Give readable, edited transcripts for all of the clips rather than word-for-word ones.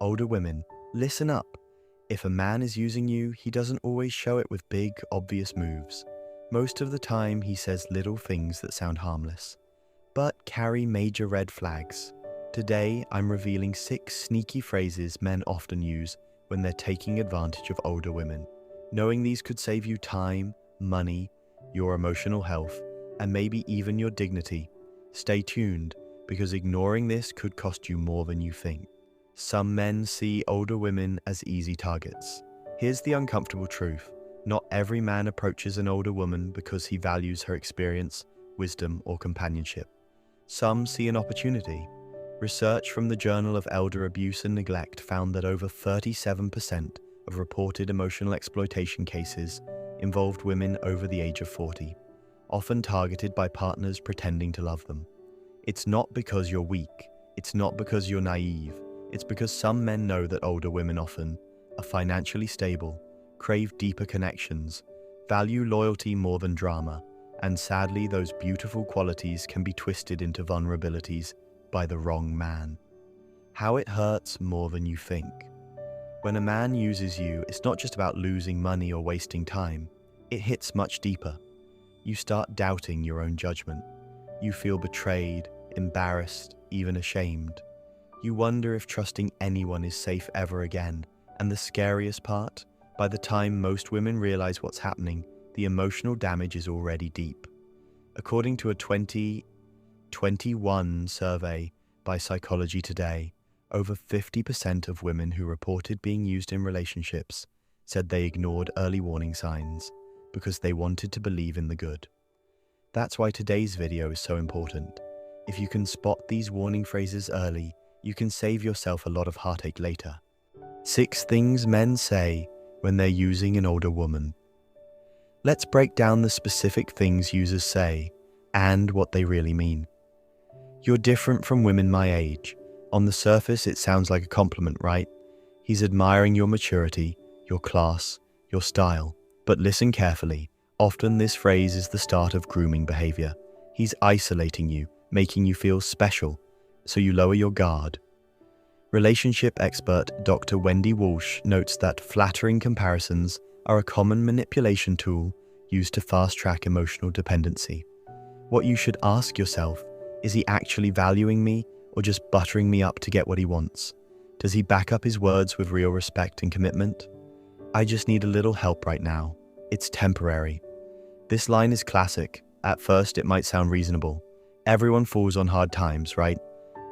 Older women, listen up. If a man is using you, he doesn't always show it with big, obvious moves. Most of the time, he says little things that sound harmless, but carry major red flags. Today, I'm revealing 6 sneaky phrases men often use when they're taking advantage of older women. Knowing these could save you time, money, your emotional health, and maybe even your dignity. Stay tuned, because ignoring this could cost you more than you think. Some men see older women as easy targets. Here's the uncomfortable truth. Not every man approaches an older woman because he values her experience, wisdom, or companionship. Some see an opportunity. Research from the Journal of Elder Abuse and Neglect found that over 37% of reported emotional exploitation cases involved women over the age of 40, often targeted by partners pretending to love them. It's not because you're weak. It's not because you're naive. It's because some men know that older women often are financially stable, crave deeper connections, value loyalty more than drama, and sadly, those beautiful qualities can be twisted into vulnerabilities by the wrong man. How it hurts more than you think. When a man uses you, it's not just about losing money or wasting time. It hits much deeper. You start doubting your own judgment. You feel betrayed, embarrassed, even ashamed. You wonder if trusting anyone is safe ever again. And the scariest part, by the time most women realize what's happening, the emotional damage is already deep. According to a 2021 survey by Psychology Today, over 50% of women who reported being used in relationships said they ignored early warning signs because they wanted to believe in the good. That's why today's video is so important. If you can spot these warning phrases early, you can save yourself a lot of heartache later. 6 things men say when they're using an older woman. Let's break down the specific things users say and what they really mean. You're different from women my age. On the surface, it sounds like a compliment, right? He's admiring your maturity, your class, your style. But listen carefully. Often this phrase is the start of grooming behavior. He's isolating you, making you feel special, so you lower your guard. Relationship expert Dr. Wendy Walsh notes that flattering comparisons are a common manipulation tool used to fast-track emotional dependency. What you should ask yourself, is he actually valuing me or just buttering me up to get what he wants? Does he back up his words with real respect and commitment? I just need a little help right now. It's temporary. This line is classic. At first, it might sound reasonable. Everyone falls on hard times, right?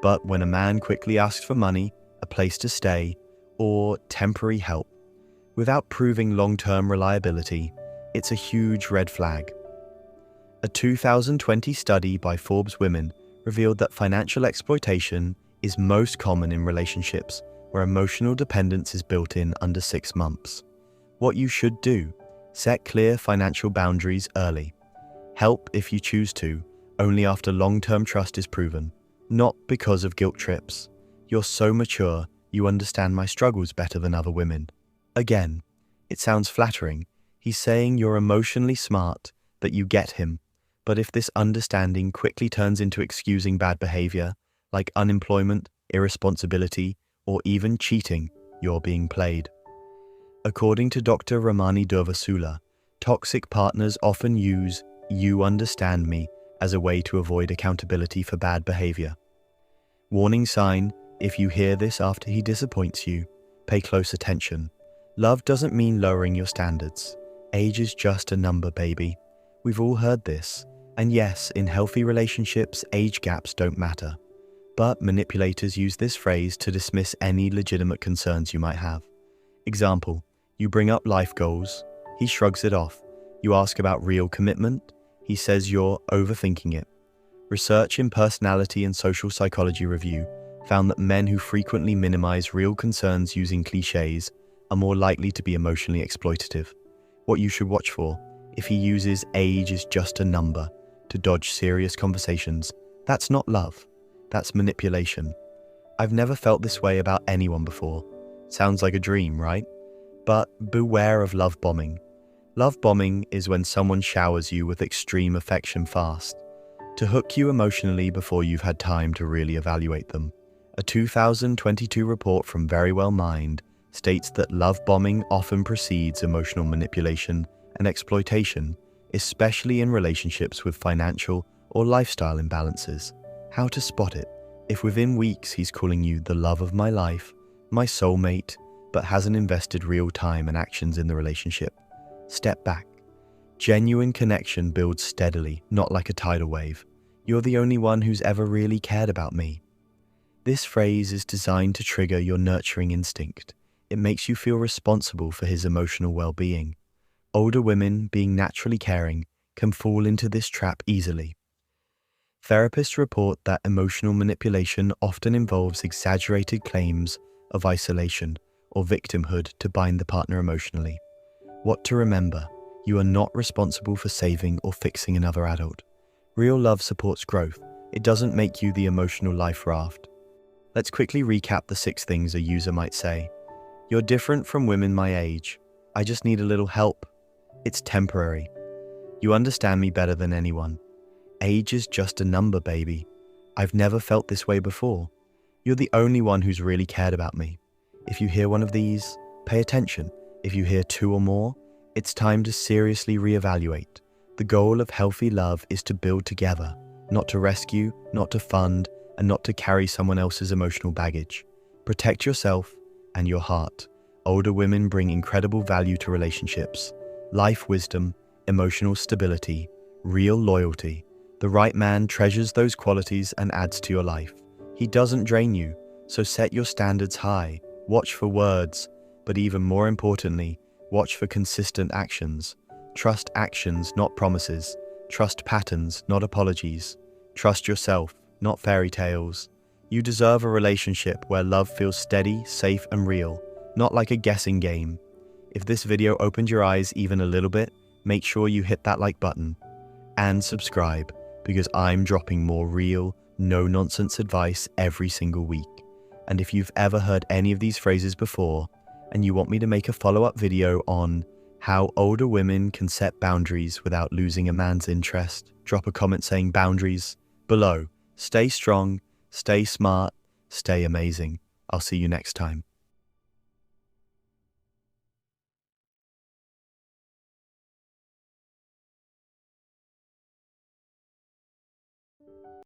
But when a man quickly asks for money, a place to stay, or temporary help, without proving long-term reliability, it's a huge red flag. A 2020 study by Forbes Women revealed that financial exploitation is most common in relationships where emotional dependence is built in under 6 months. What you should do: set clear financial boundaries early. Help if you choose to, only after long-term trust is proven, not because of guilt trips. You're so mature, you understand my struggles better than other women. Again, it sounds flattering. He's saying you're emotionally smart, that you get him. But if this understanding quickly turns into excusing bad behavior, like unemployment, irresponsibility, or even cheating, you're being played. According to Dr. Ramani Durvasula, toxic partners often use "you understand me" as a way to avoid accountability for bad behavior. Warning sign: if you hear this after he disappoints you, pay close attention. Love doesn't mean lowering your standards. Age is just a number, baby. We've all heard this. And yes, in healthy relationships, age gaps don't matter. But manipulators use this phrase to dismiss any legitimate concerns you might have. Example: you bring up life goals, he shrugs it off. You ask about real commitment, he says you're overthinking it. Research in Personality and Social Psychology Review found that men who frequently minimize real concerns using cliches are more likely to be emotionally exploitative. What you should watch for: if he uses "age is just a number" to dodge serious conversations, that's not love, that's manipulation. I've never felt this way about anyone before. Sounds like a dream, right? But beware of love bombing. Love bombing is when someone showers you with extreme affection fast, to hook you emotionally before you've had time to really evaluate them. A 2022 report from Verywell Mind states that love bombing often precedes emotional manipulation and exploitation, especially in relationships with financial or lifestyle imbalances. How to spot it? If within weeks he's calling you the love of my life, my soulmate, but hasn't invested real time and actions in the relationship, step back. Genuine connection builds steadily, not like a tidal wave. You're the only one who's ever really cared about me. This phrase is designed to trigger your nurturing instinct. It makes you feel responsible for his emotional well-being. Older women, being naturally caring, can fall into this trap easily. Therapists report that emotional manipulation often involves exaggerated claims of isolation or victimhood to bind the partner emotionally. What to remember: you are not responsible for saving or fixing another adult. Real love supports growth. It doesn't make you the emotional life raft. Let's quickly recap the 6 things a user might say. You're different from women my age. I just need a little help. It's temporary. You understand me better than anyone. Age is just a number, baby. I've never felt this way before. You're the only one who's really cared about me. If you hear one of these, pay attention. If you hear 2 or more, it's time to seriously reevaluate. The goal of healthy love is to build together, not to rescue, not to fund, and not to carry someone else's emotional baggage. Protect yourself and your heart. Older women bring incredible value to relationships: life wisdom, emotional stability, real loyalty. The right man treasures those qualities and adds to your life. He doesn't drain you, so set your standards high. Watch for words, but even more importantly, watch for consistent actions. Trust actions, not promises. Trust patterns, not apologies. Trust yourself, not fairy tales. You deserve a relationship where love feels steady, safe, and real, not like a guessing game. If this video opened your eyes even a little bit, make sure you hit that like button and subscribe, because I'm dropping more real, no-nonsense advice every single week. And if you've ever heard any of these phrases before, and you want me to make a follow-up video on how older women can set boundaries without losing a man's interest, drop a comment saying boundaries below. Stay strong, stay smart, stay amazing. I'll see you next time.